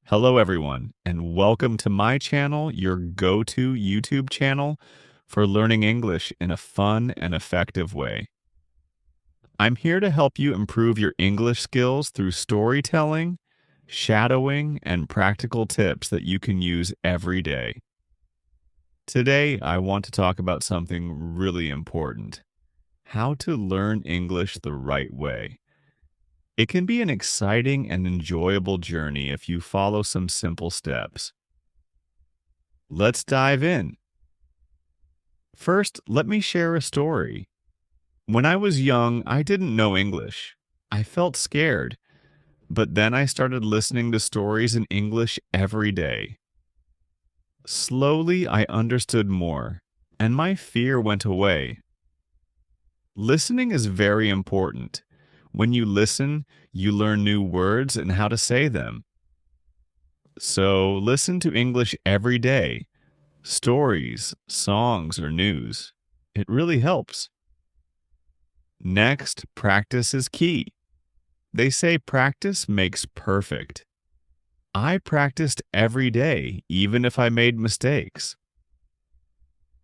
Hello, everyone, and welcome to my channel, your go-to YouTube channel for learning English in a fun and effective way. I'm here to help you improve your English skills through storytelling, shadowing, and practical tips that you can use every day. Today, I want to talk about something really important: how to learn English the right way. It can be an exciting and enjoyable journey if you follow some simple steps. Let's dive in. First, let me share a story. When I was young, I didn't know English. I felt scared, but then I started listening to stories in English every day. Slowly, I understood more, and my fear went away. Listening is very important. When you listen, you learn new words and how to say them. So listen to English every day, stories, songs, or news. It really helps. Next, practice is key. They say practice makes perfect. I practiced every day, even if I made mistakes.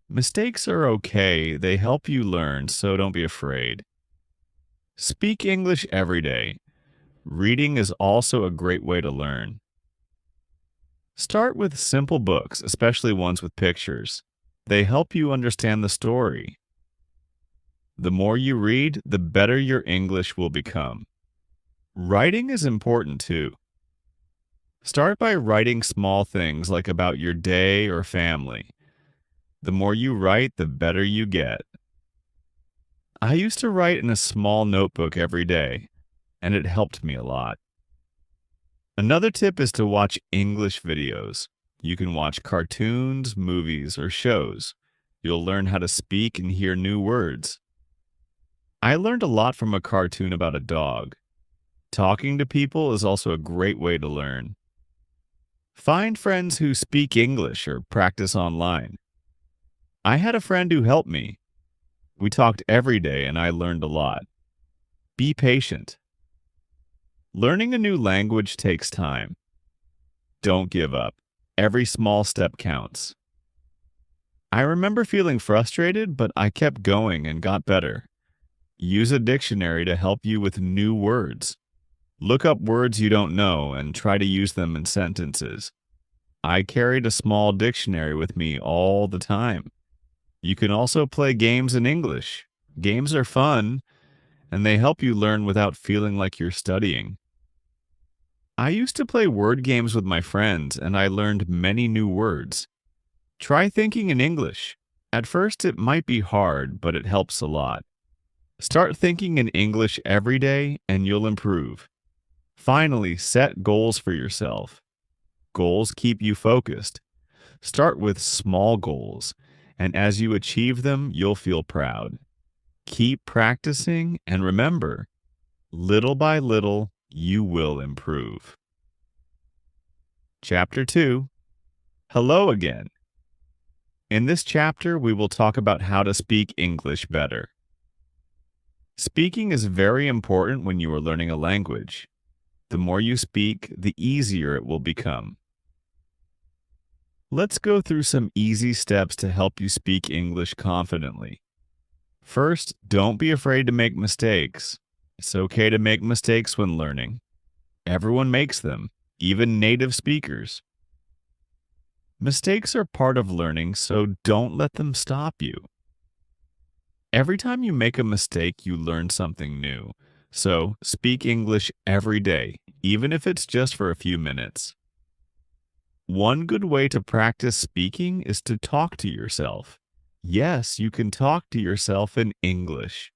Mistakes are okay, they help you learn, so don't be afraid. Speak English every day. Reading is also a great way to learn. Start with simple books, especially ones with pictures. They help you understand the story. The more you read, the better your English will become. Writing is important too. Start by writing small things like about your day or family. The more you write, the better you get. I used to write in a small notebook every day, and it helped me a lot. Another tip is to watch English videos. You can watch cartoons, movies, or shows. You'll learn how to speak and hear new words. I learned a lot from a cartoon about a dog. Talking to people is also a great way to learn. Find friends who speak English or practice online. I had a friend who helped me. We talked every day and I learned a lot. Be patient. Learning a new language takes time. Don't give up. Every small step counts. I remember feeling frustrated, but I kept going and got better. Use a dictionary to help you with new words. Look up words you don't know and try to use them in sentences. I carried a small dictionary with me all the time. You can also play games in English. Games are fun, and they help you learn without feeling like you're studying. I used to play word games with my friends, and I learned many new words. Try thinking in English. At first, it might be hard, but it helps a lot. Start thinking in English every day, and you'll improve. Finally, set goals for yourself. Goals keep you focused. Start with small goals, and as you achieve them, you'll feel proud. Keep practicing, and remember, little by little, you will improve. Chapter 2. Hello again. In this chapter, we will talk about how to speak English better. Speaking is very important when you are learning a language. The more you speak, the easier it will become. Let's go through some easy steps to help you speak English confidently. First, don't be afraid to make mistakes. It's okay to make mistakes when learning. Everyone makes them, even native speakers. Mistakes are part of learning, so don't let them stop you. Every time you make a mistake, you learn something new. So speak English every day, even if it's just for a few minutes. One good way to practice speaking is to talk to yourself. Yes, you can talk to yourself in English.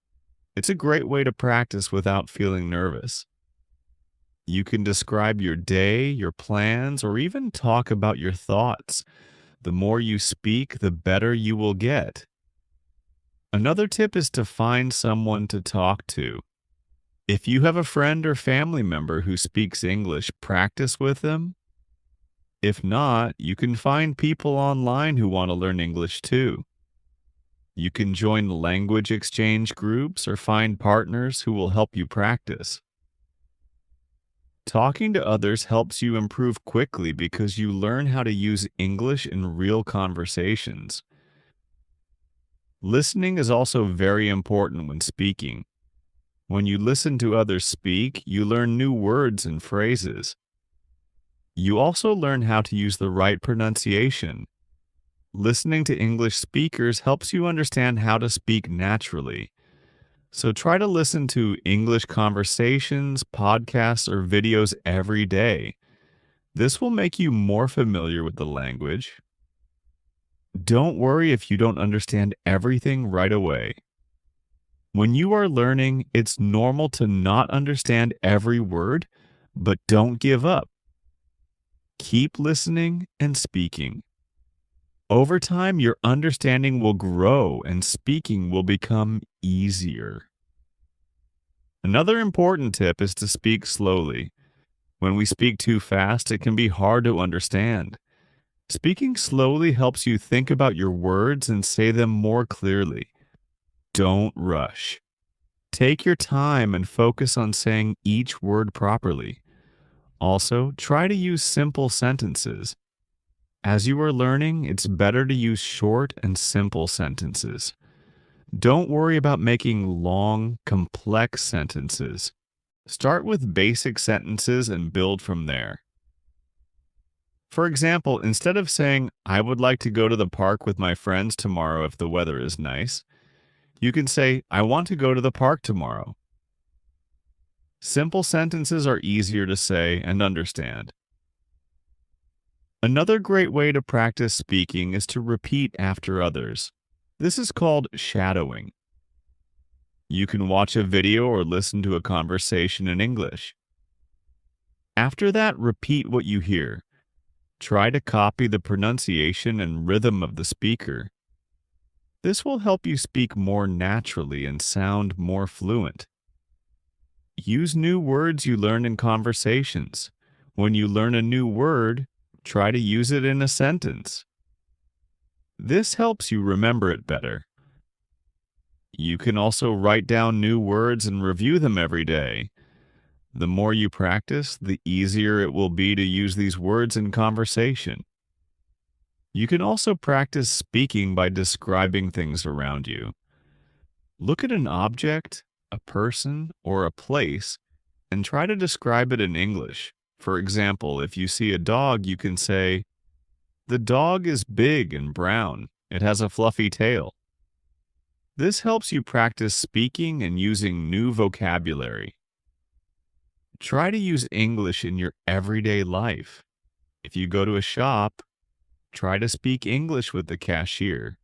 It's a great way to practice without feeling nervous. You can describe your day, your plans, or even talk about your thoughts. The more you speak, the better you will get. Another tip is to find someone to talk to. If you have a friend or family member who speaks English, practice with them. If not, you can find people online who want to learn English too. You can join language exchange groups or find partners who will help you practice. Talking to others helps you improve quickly because you learn how to use English in real conversations. Listening is also very important when speaking. When you listen to others speak, you learn new words and phrases. You also learn how to use the right pronunciation. Listening to English speakers helps you understand how to speak naturally. So try to listen to English conversations, podcasts, or videos every day. This will make you more familiar with the language. Don't worry if you don't understand everything right away. When you are learning, it's normal to not understand every word, but don't give up. Keep listening and speaking. Over time, your understanding will grow and speaking will become easier. Another important tip is to speak slowly. When we speak too fast, it can be hard to understand. Speaking slowly helps you think about your words and say them more clearly. Don't rush. Take your time and focus on saying each word properly. Also, try to use simple sentences. As you are learning, it's better to use short and simple sentences. Don't worry about making long, complex sentences. Start with basic sentences and build from there. For example, instead of saying, I would like to go to the park with my friends tomorrow if the weather is nice, you can say, I want to go to the park tomorrow. Simple sentences are easier to say and understand. Another great way to practice speaking is to repeat after others. This is called shadowing. You can watch a video or listen to a conversation in English. After that, repeat what you hear. Try to copy the pronunciation and rhythm of the speaker. This will help you speak more naturally and sound more fluent. Use new words you learn in conversations. When you learn a new word, try to use it in a sentence. This helps you remember it better. You can also write down new words and review them every day. The more you practice, the easier it will be to use these words in conversation. You can also practice speaking by describing things around you. Look at an object, a person, or a place, and try to describe it in English. For example, if you see a dog, you can say, the dog is big and brown. It has a fluffy tail. This helps you practice speaking and using new vocabulary. Try to use English in your everyday life. If you go to a shop, try to speak English with the cashier.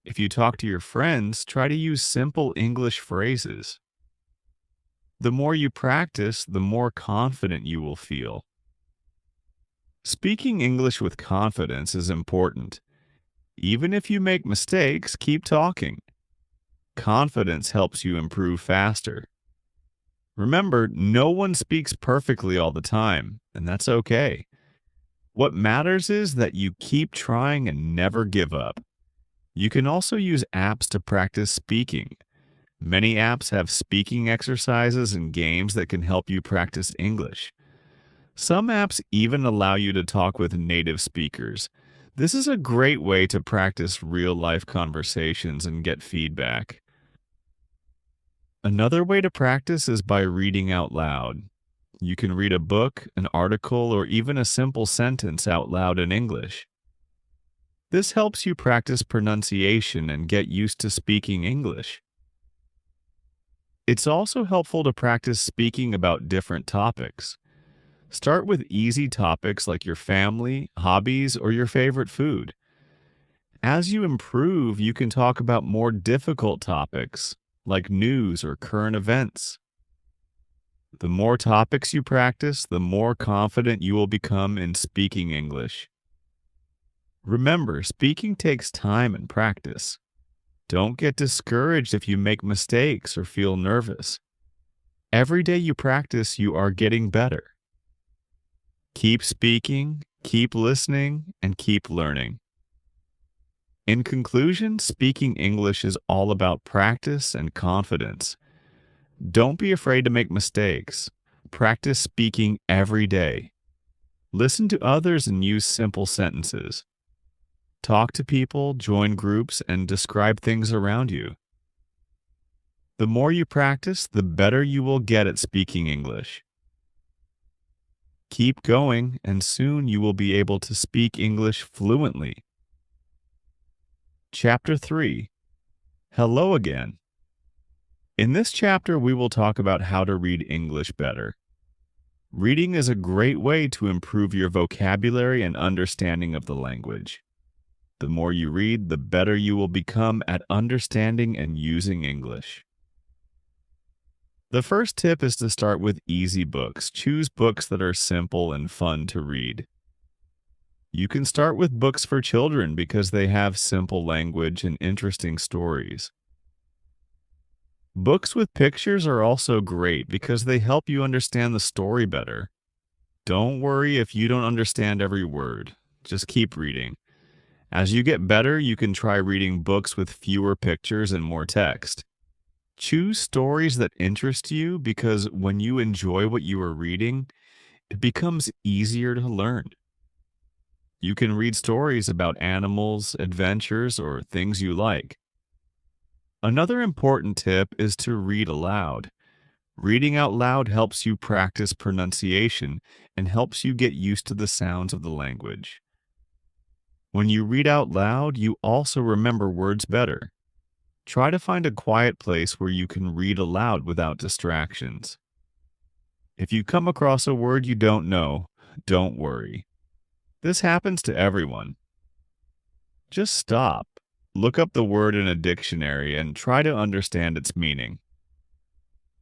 If you talk to your friends, try to use simple English phrases. The more you practice, the more confident you will feel. Speaking English with confidence is important. Even if you make mistakes, keep talking. Confidence helps you improve faster. Remember, no one speaks perfectly all the time, and that's okay. What matters is that you keep trying and never give up. You can also use apps to practice speaking. Many apps have speaking exercises and games that can help you practice English. Some apps even allow you to talk with native speakers. This is a great way to practice real-life conversations and get feedback. Another way to practice is by reading out loud. You can read a book, an article, or even a simple sentence out loud in English. This helps you practice pronunciation and get used to speaking English. It's also helpful to practice speaking about different topics. Start with easy topics like your family, hobbies, or your favorite food. As you improve, you can talk about more difficult topics like news or current events. The more topics you practice, the more confident you will become in speaking English. Remember, speaking takes time and practice. Don't get discouraged if you make mistakes or feel nervous. Every day you practice, you are getting better. Keep speaking, keep listening, and keep learning. In conclusion, speaking English is all about practice and confidence. Don't be afraid to make mistakes. Practice speaking every day. Listen to others and use simple sentences. Talk to people, join groups, and describe things around you. The more you practice, the better you will get at speaking English. Keep going, and soon you will be able to speak English fluently. Chapter 3. Hello again. In this chapter, we will talk about how to read English better. Reading is a great way to improve your vocabulary and understanding of the language. The more you read, the better you will become at understanding and using English. The first tip is to start with easy books. Choose books that are simple and fun to read. You can start with books for children because they have simple language and interesting stories. Books with pictures are also great because they help you understand the story better. Don't worry if you don't understand every word. Just keep reading. As you get better, you can try reading books with fewer pictures and more text. Choose stories that interest you because when you enjoy what you are reading, it becomes easier to learn. You can read stories about animals, adventures, or things you like. Another important tip is to read aloud. Reading out loud helps you practice pronunciation and helps you get used to the sounds of the language. When you read out loud, you also remember words better. Try to find a quiet place where you can read aloud without distractions. If you come across a word you don't know, don't worry. This happens to everyone. Just stop. Look up the word in a dictionary and try to understand its meaning.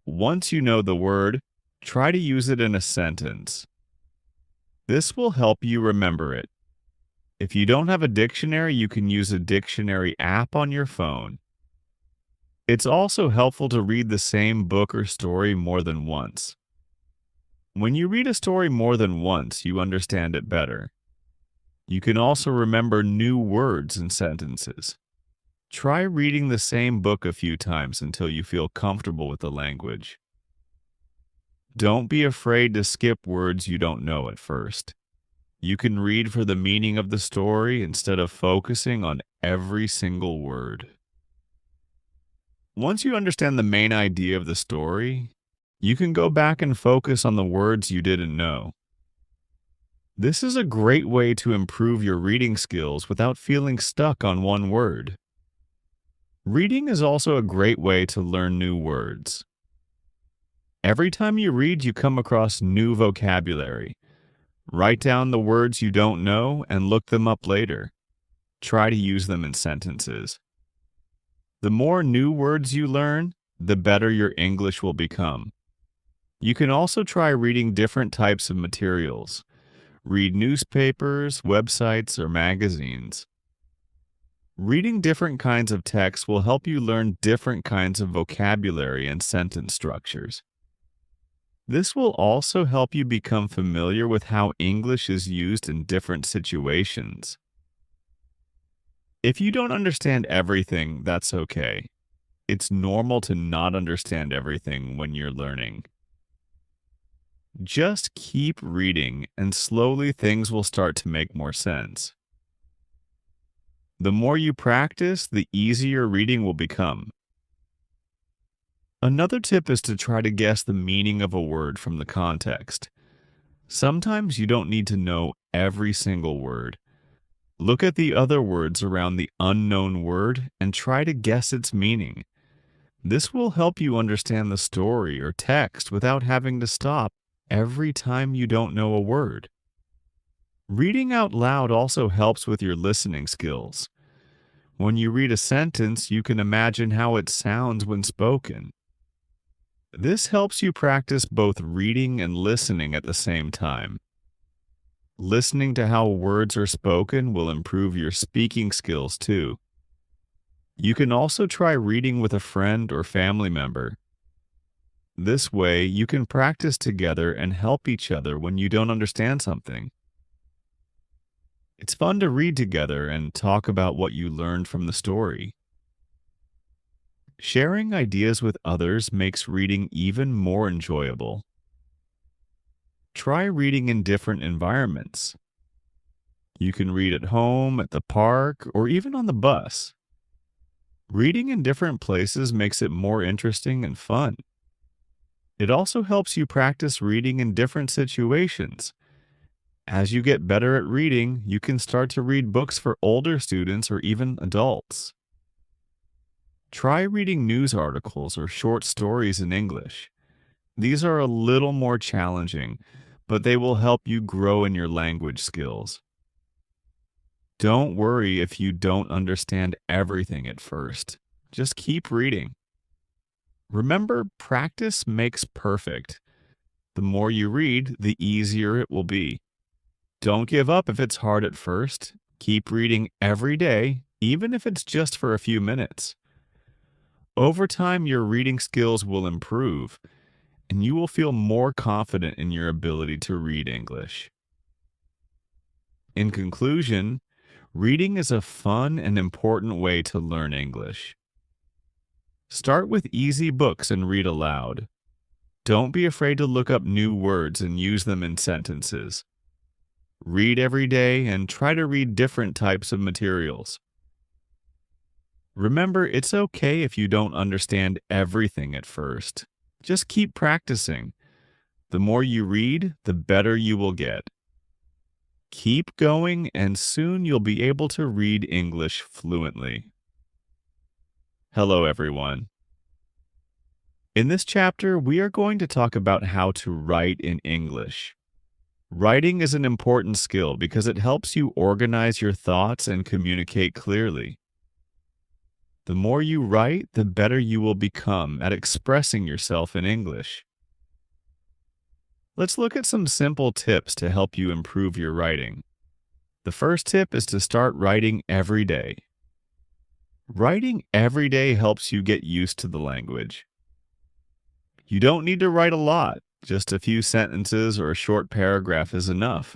Once you know the word, try to use it in a sentence. This will help you remember it. If you don't have a dictionary, you can use a dictionary app on your phone. It's also helpful to read the same book or story more than once. When you read a story more than once, you understand it better. You can also remember new words and sentences. Try reading the same book a few times until you feel comfortable with the language. Don't be afraid to skip words you don't know at first. You can read for the meaning of the story instead of focusing on every single word. Once you understand the main idea of the story, you can go back and focus on the words you didn't know. This is a great way to improve your reading skills without feeling stuck on one word. Reading is also a great way to learn new words. Every time you read, you come across new vocabulary. Write down the words you don't know and look them up later. Try to use them in sentences. The more new words you learn, the better your English will become. You can also try reading different types of materials. Read newspapers, websites, or magazines. Reading different kinds of text will help you learn different kinds of vocabulary and sentence structures. This will also help you become familiar with how English is used in different situations. If you don't understand everything, that's okay. It's normal to not understand everything when you're learning. Just keep reading, and slowly things will start to make more sense. The more you practice, the easier reading will become. Another tip is to try to guess the meaning of a word from the context. Sometimes you don't need to know every single word. Look at the other words around the unknown word and try to guess its meaning. This will help you understand the story or text without having to stop every time you don't know a word. Reading out loud also helps with your listening skills. When you read a sentence, you can imagine how it sounds when spoken. This helps you practice both reading and listening at the same time. Listening to how words are spoken will improve your speaking skills too. You can also try reading with a friend or family member. This way, you can practice together and help each other when you don't understand something. It's fun to read together and talk about what you learned from the story. Sharing ideas with others makes reading even more enjoyable. Try reading in different environments. You can read at home, at the park, or even on the bus. Reading in different places makes it more interesting and fun. It also helps you practice reading in different situations. As you get better at reading, you can start to read books for older students or even adults. Try reading news articles or short stories in English. These are a little more challenging, but they will help you grow in your language skills. Don't worry if you don't understand everything at first. Just keep reading. Remember, practice makes perfect. The more you read, the easier it will be. Don't give up if it's hard at first. Keep reading every day, even if it's just for a few minutes. Over time, your reading skills will improve, and you will feel more confident in your ability to read English. In conclusion, reading is a fun and important way to learn English. Start with easy books and read aloud. Don't be afraid to look up new words and use them in sentences. Read every day and try to read different types of materials. Remember, it's okay if you don't understand everything at first. Just keep practicing. The more you read, the better you will get. Keep going, and soon you'll be able to read English fluently. Hello, everyone. In this chapter, we are going to talk about how to write in English. Writing is an important skill because it helps you organize your thoughts and communicate clearly. The more you write, the better you will become at expressing yourself in English. Let's look at some simple tips to help you improve your writing. The first tip is to start writing every day. Writing every day helps you get used to the language. You don't need to write a lot. Just a few sentences or a short paragraph is enough.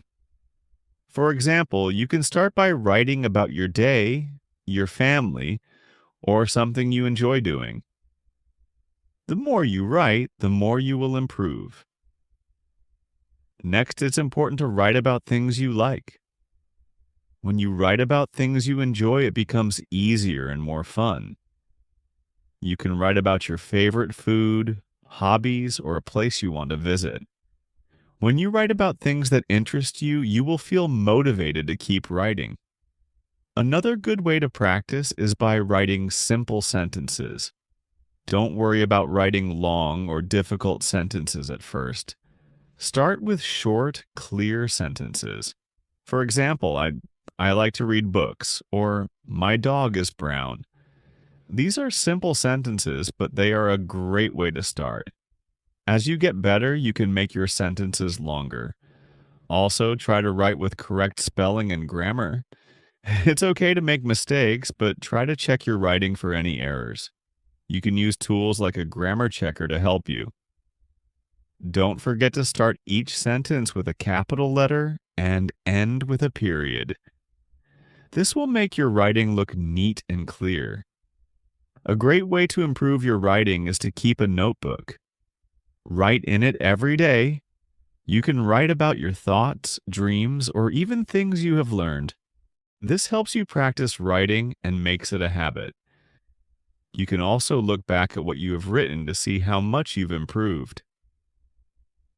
For example, you can start by writing about your day, your family, or something you enjoy doing. The more you write, the more you will improve. Next, it's important to write about things you like. When you write about things you enjoy, it becomes easier and more fun. You can write about your favorite food, hobbies, or a place you want to visit. When you write about things that interest you, you will feel motivated to keep writing. Another good way to practice is by writing simple sentences. Don't worry about writing long or difficult sentences at first. Start with short, clear sentences. For example, I like to read books, or my dog is brown. These are simple sentences, but they are a great way to start. As you get better, you can make your sentences longer. Also, try to write with correct spelling and grammar. It's okay to make mistakes, but try to check your writing for any errors. You can use tools like a grammar checker to help you. Don't forget to start each sentence with a capital letter and end with a period. This will make your writing look neat and clear. A great way to improve your writing is to keep a notebook. Write in it every day. You can write about your thoughts, dreams, or even things you have learned. This helps you practice writing and makes it a habit. You can also look back at what you have written to see how much you've improved.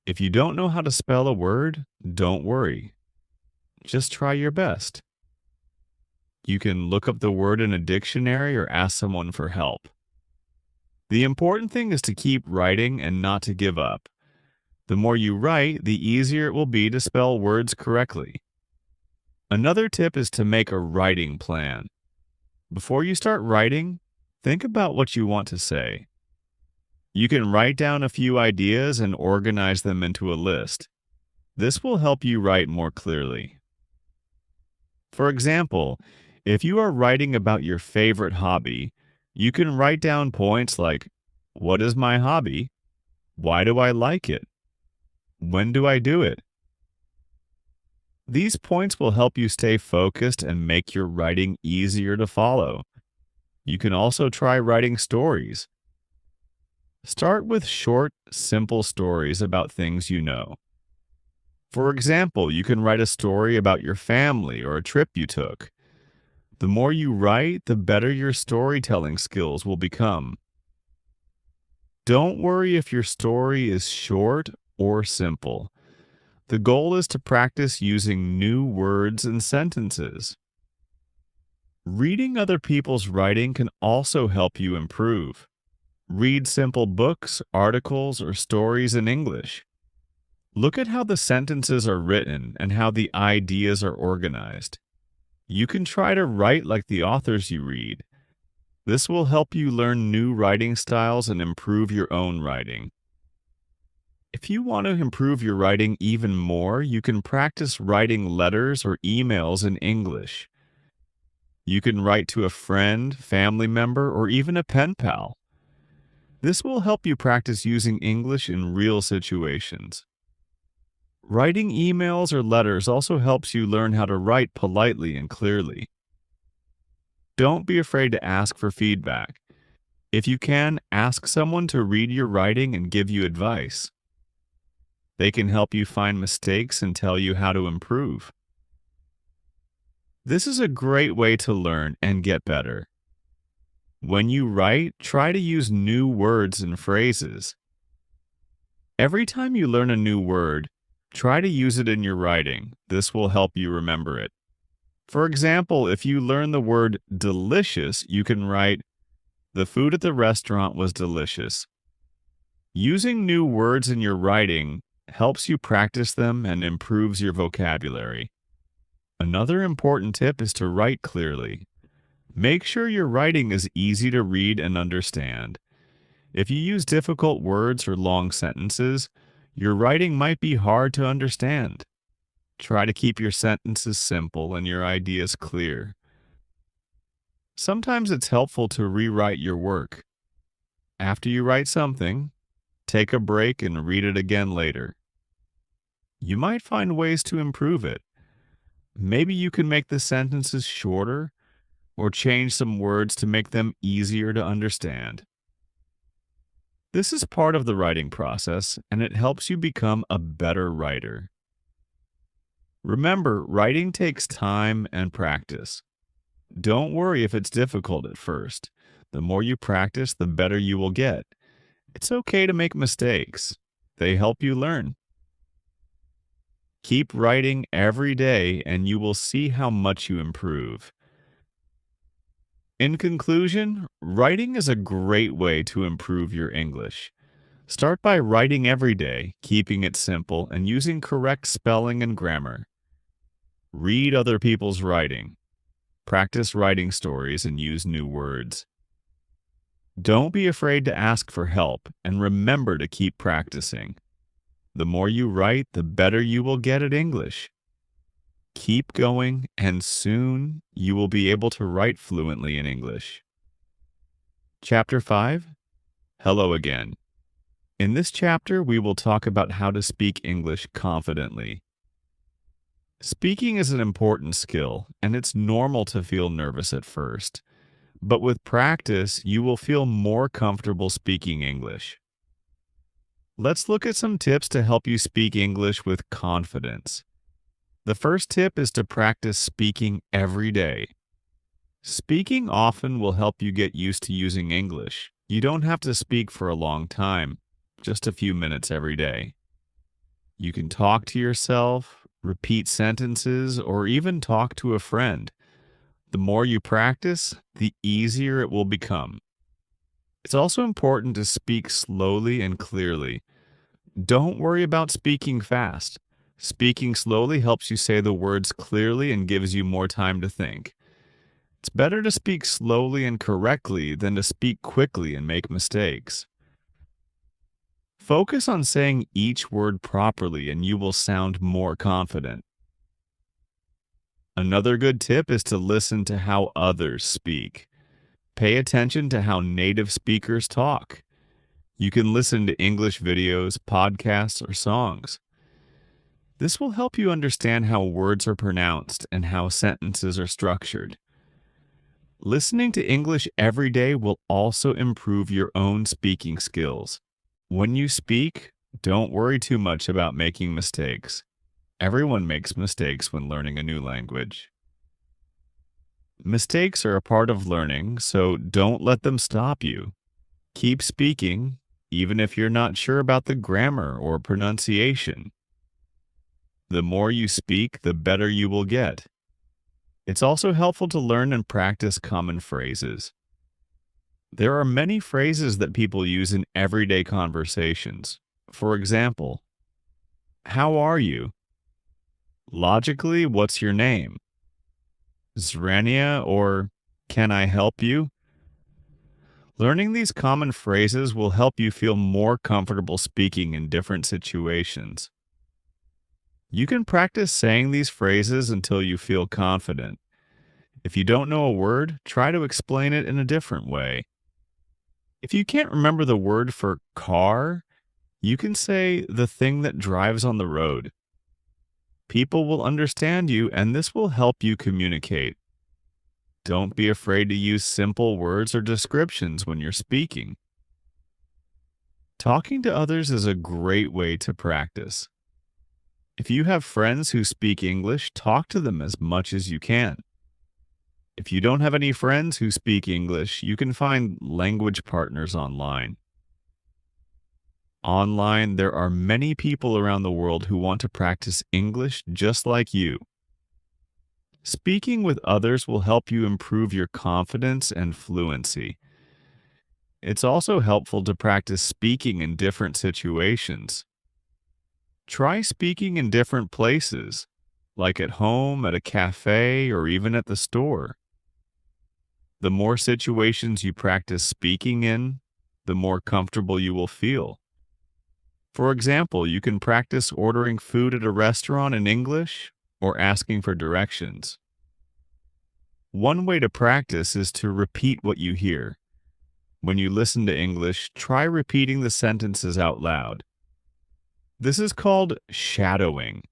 If you don't know how to spell a word, don't worry. Just try your best. You can look up the word in a dictionary or ask someone for help. The important thing is to keep writing and not to give up. The more you write, the easier it will be to spell words correctly. Another tip is to make a writing plan. Before you start writing, think about what you want to say. You can write down a few ideas and organize them into a list. This will help you write more clearly. For example, if you are writing about your favorite hobby, you can write down points like, what is my hobby? Why do I like it? When do I do it? These points will help you stay focused and make your writing easier to follow. You can also try writing stories. Start with short, simple stories about things you know. For example, you can write a story about your family or a trip you took. The more you write, the better your storytelling skills will become. Don't worry if your story is short or simple. The goal is to practice using new words and sentences. Reading other people's writing can also help you improve. Read simple books, articles, or stories in English. Look at how the sentences are written and how the ideas are organized. You can try to write like the authors you read. This will help you learn new writing styles and improve your own writing. If you want to improve your writing even more, you can practice writing letters or emails in English. You can write to a friend, family member, or even a pen pal. This will help you practice using English in real situations. Writing emails or letters also helps you learn how to write politely and clearly. Don't be afraid to ask for feedback. If you can, ask someone to read your writing and give you advice. They can help you find mistakes and tell you how to improve. This is a great way to learn and get better. When you write, try to use new words and phrases. Every time you learn a new word, try to use it in your writing. This will help you remember it. For example, if you learn the word delicious, you can write, "The food at the restaurant was delicious." Using new words in your writing helps you practice them and improves your vocabulary. Another important tip is to write clearly. Make sure your writing is easy to read and understand. If you use difficult words or long sentences, your writing might be hard to understand. Try to keep your sentences simple and your ideas clear. Sometimes it's helpful to rewrite your work. After you write something, take a break and read it again later. You might find ways to improve it. Maybe you can make the sentences shorter or change some words to make them easier to understand. This is part of the writing process, and it helps you become a better writer. Remember, writing takes time and practice. Don't worry if it's difficult at first. The more you practice, the better you will get. It's okay to make mistakes. They help you learn. Keep writing every day, and you will see how much you improve. In conclusion, writing is a great way to improve your English. Start by writing every day, keeping it simple, and using correct spelling and grammar. Read other people's writing. Practice writing stories and use new words. Don't be afraid to ask for help, and remember to keep practicing. The more you write, the better you will get at English. Keep going, and soon you will be able to write fluently in English. Chapter 5. Hello again. In this chapter, we will talk about how to speak English confidently. Speaking is an important skill, and it's normal to feel nervous at first. But with practice, you will feel more comfortable speaking English. Let's look at some tips to help you speak English with confidence. The first tip is to practice speaking every day. Speaking often will help you get used to using English. You don't have to speak for a long time, just a few minutes every day. You can talk to yourself, repeat sentences, or even talk to a friend. The more you practice, the easier it will become. It's also important to speak slowly and clearly. Don't worry about speaking fast. Speaking slowly helps you say the words clearly and gives you more time to think. It's better to speak slowly and correctly than to speak quickly and make mistakes. Focus on saying each word properly and you will sound more confident. Another good tip is to listen to how others speak. Pay attention to how native speakers talk. You can listen to English videos, podcasts, or songs. This will help you understand how words are pronounced and how sentences are structured. Listening to English every day will also improve your own speaking skills. When you speak, don't worry too much about making mistakes. Everyone makes mistakes when learning a new language. Mistakes are a part of learning, so don't let them stop you. Keep speaking, even if you're not sure about the grammar or pronunciation. The more you speak, the better you will get. It's also helpful to learn and practice common phrases. There are many phrases that people use in everyday conversations. For example, how are you? Logically, what's your name? Zrania or can I help you? Learning these common phrases will help you feel more comfortable speaking in different situations. You can practice saying these phrases until you feel confident. If you don't know a word, try to explain it in a different way. If you can't remember the word for car, you can say the thing that drives on the road. People will understand you, and this will help you communicate. Don't be afraid to use simple words or descriptions when you're speaking. Talking to others is a great way to practice. If you have friends who speak English, talk to them as much as you can. If you don't have any friends who speak English, you can find language partners online. Online, there are many people around the world who want to practice English just like you. Speaking with others will help you improve your confidence and fluency. It's also helpful to practice speaking in different situations. Try speaking in different places, like at home, at a cafe, or even at the store. The more situations you practice speaking in, the more comfortable you will feel. For example, you can practice ordering food at a restaurant in English or asking for directions. One way to practice is to repeat what you hear. When you listen to English, try repeating the sentences out loud. This is called shadowing.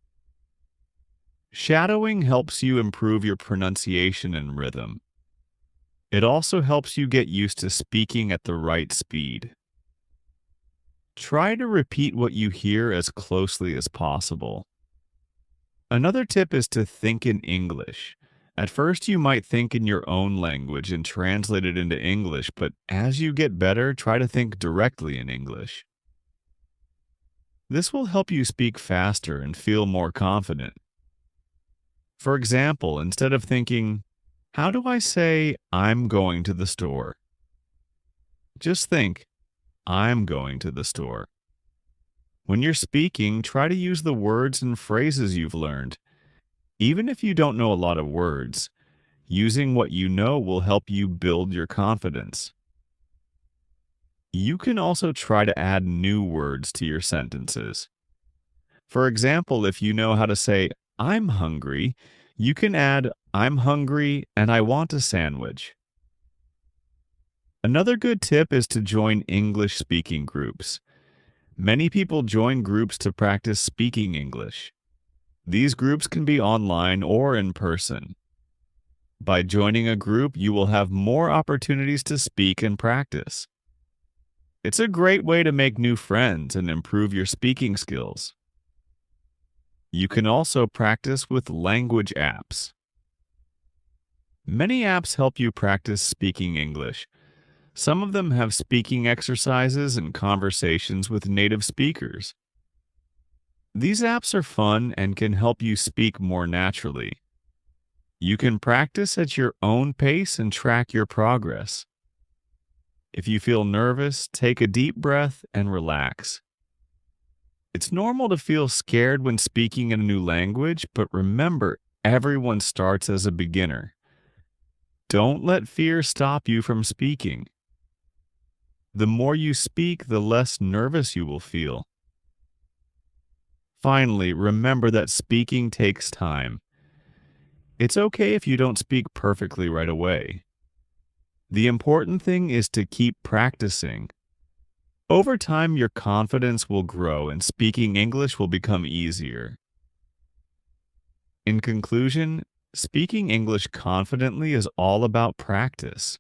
Shadowing helps you improve your pronunciation and rhythm. It also helps you get used to speaking at the right speed. Try to repeat what you hear as closely as possible. Another tip is to think in English. At first, you might think in your own language and translate it into English, but as you get better, try to think directly in English. This will help you speak faster and feel more confident. For example, instead of thinking, how do I say I'm going to the store? Just think, I'm going to the store. When you're speaking, try to use the words and phrases you've learned. Even if you don't know a lot of words, using what you know will help you build your confidence. You can also try to add new words to your sentences. For example, if you know how to say, I'm hungry, you can add, I'm hungry and I want a sandwich. Another good tip is to join English speaking groups. Many people join groups to practice speaking English. These groups can be online or in person. By joining a group, you will have more opportunities to speak and practice. It's a great way to make new friends and improve your speaking skills. You can also practice with language apps. Many apps help you practice speaking English. Some of them have speaking exercises and conversations with native speakers. These apps are fun and can help you speak more naturally. You can practice at your own pace and track your progress. If you feel nervous, take a deep breath and relax. It's normal to feel scared when speaking in a new language, but remember, everyone starts as a beginner. Don't let fear stop you from speaking. The more you speak, the less nervous you will feel. Finally, remember that speaking takes time. It's okay if you don't speak perfectly right away. The important thing is to keep practicing. Over time, your confidence will grow and speaking English will become easier. In conclusion, speaking English confidently is all about practice.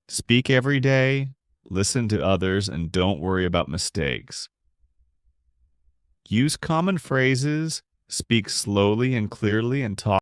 Speak every day, listen to others, and don't worry about mistakes. Use common phrases, Speak slowly and clearly and talk